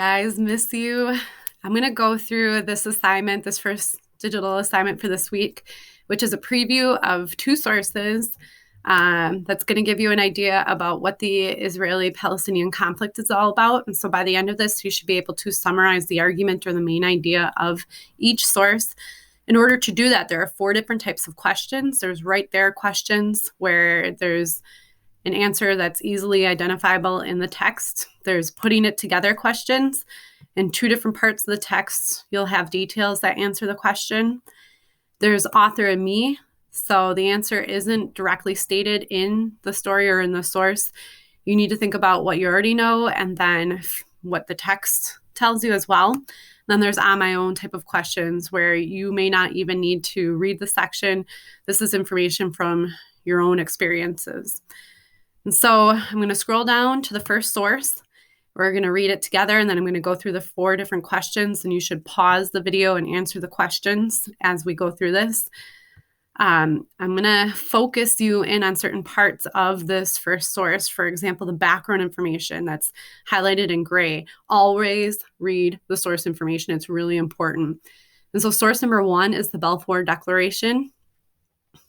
Guys, miss you. I'm going to go through this assignment, this first digital assignment for this week, which is a preview of two sources that's going to give you an idea about what the Israeli-Palestinian conflict is all about. And so by the end of this, you should be able to summarize the argument or the main idea of each source. In order to do that, there are 4 different types of questions. There's right there questions where there's an answer that's easily identifiable in the text. There's putting it together questions. In 2 different parts of the text, you'll have details that answer the question. There's author and me. So the answer isn't directly stated in the story or in the source. You need to think about what you already know and then what the text tells you as well. Then there's on my own type of questions where you may not even need to read the section. This is information from your own experiences. And so I'm going to scroll down to the first source. We're going to read it together, and then I'm going to go through the 4 different questions, and you should pause the video and answer the questions as we go through this. I'm going to focus you in on certain parts of this first source. For example, the background information that's highlighted in gray. Always read the source information. It's really important. And so source number 1 is the Balfour Declaration,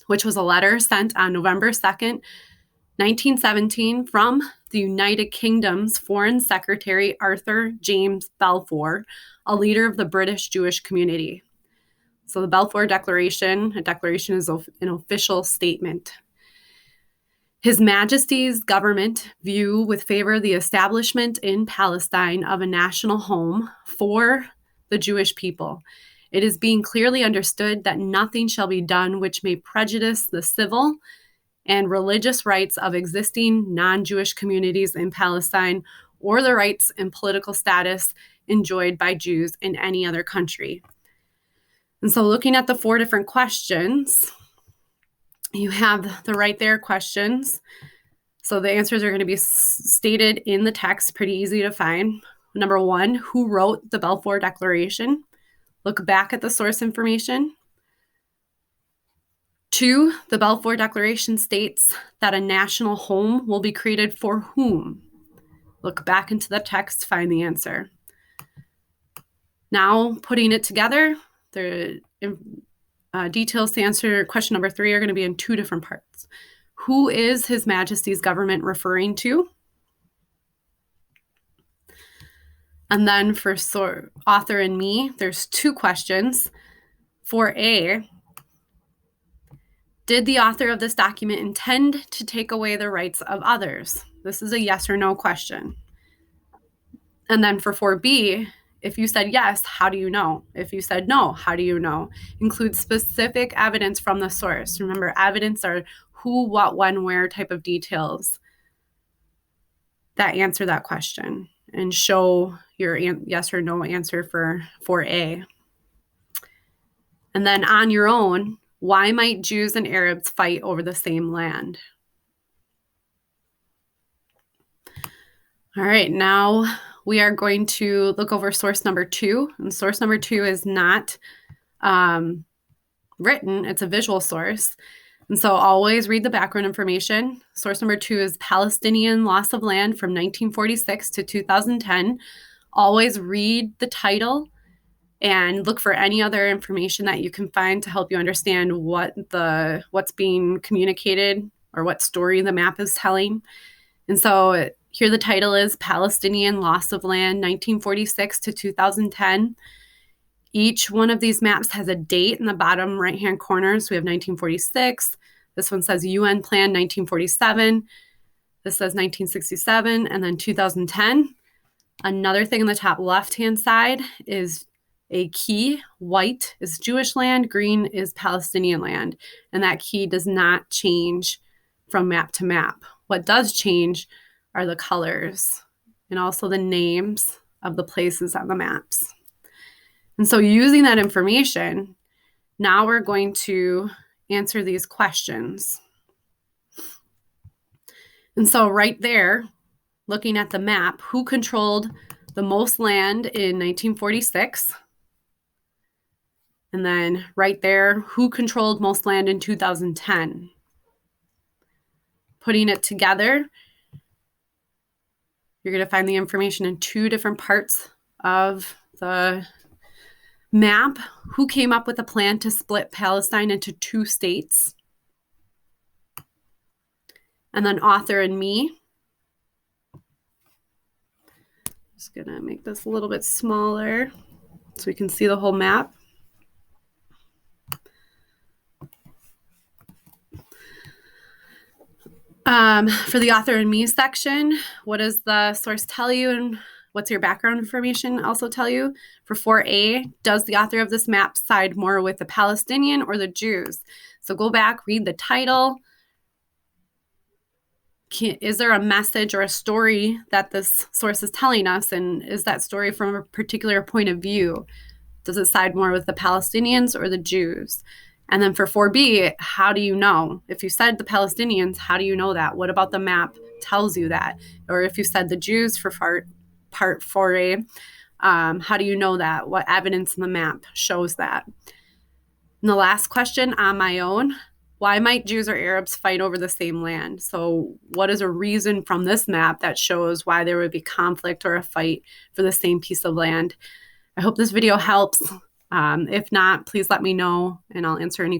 which was a letter sent on November 2nd, 1917 from the United Kingdom's Foreign Secretary Arthur James Balfour, a leader of the British Jewish community. So the Balfour Declaration, a declaration is an official statement. His Majesty's government view with favor the establishment in Palestine of a national home for the Jewish people. It is being clearly understood that nothing shall be done which may prejudice the civil and religious rights of existing non-Jewish communities in Palestine or the rights and political status enjoyed by Jews in any other country. And so looking at the 4 different questions, you have the right there questions. So the answers are going to be stated in the text, pretty easy to find. Number 1, who wrote the Balfour Declaration? Look back at the source information. 2, the Balfour Declaration states that a national home will be created for whom? Look back into the text, find the answer. Now, putting it together, the details to answer question number 3 are going to be in 2 different parts. Who is His Majesty's government referring to? And then for author and me, there's 2 questions. For A, did the author of this document intend to take away the rights of others? This is a yes or no question. And then for 4B, if you said yes, how do you know? If you said no, how do you know? Include specific evidence from the source. Remember, evidence are who, what, when, where type of details that answer that question and show your yes or no answer for 4A. And then on your own, why might Jews and Arabs fight over the same land? All right, now we are going to look over source number 2. And source number 2 is not written, it's a visual source. And so always read the background information. Source number 2 is Palestinian Loss of Land from 1946 to 2010. Always read the title and look for any other information that you can find to help you understand what's being communicated or what story the map is telling. And so here the title is Palestinian Loss of Land, 1946 to 2010. Each one of these maps has a date in the bottom right-hand corner. So we have 1946. This one says UN Plan 1947. This says 1967, and then 2010. Another thing in the top left-hand side is a key. White is Jewish land, green is Palestinian land, and that key does not change from map to map. What does change are the colors and also the names of the places on the maps. And so using that information, now we're going to answer these questions. And so right there, looking at the map, who controlled the most land in 1946? And then right there, who controlled most land in 2010? Putting it together, you're going to find the information in 2 different parts of the map. Who came up with a plan to split Palestine into 2 states? And then author and me. Just gonna make this a little bit smaller so we can see the whole map. For the author and me section, what does the source tell you and what's your background information also tell you? For 4A, does the author of this map side more with the Palestinian or the Jews? So go back, read the title. Is there a message or a story that this source is telling us? And is that story from a particular point of view? Does it side more with the Palestinians or the Jews? And then for 4B, how do you know? If you said the Palestinians, how do you know that? What about the map tells you that? Or if you said the Jews for part 4A, how do you know that? What evidence in the map shows that? And the last question on my own, why might Jews or Arabs fight over the same land? So what is a reason from this map that shows why there would be conflict or a fight for the same piece of land? I hope this video helps. If not, please let me know and I'll answer any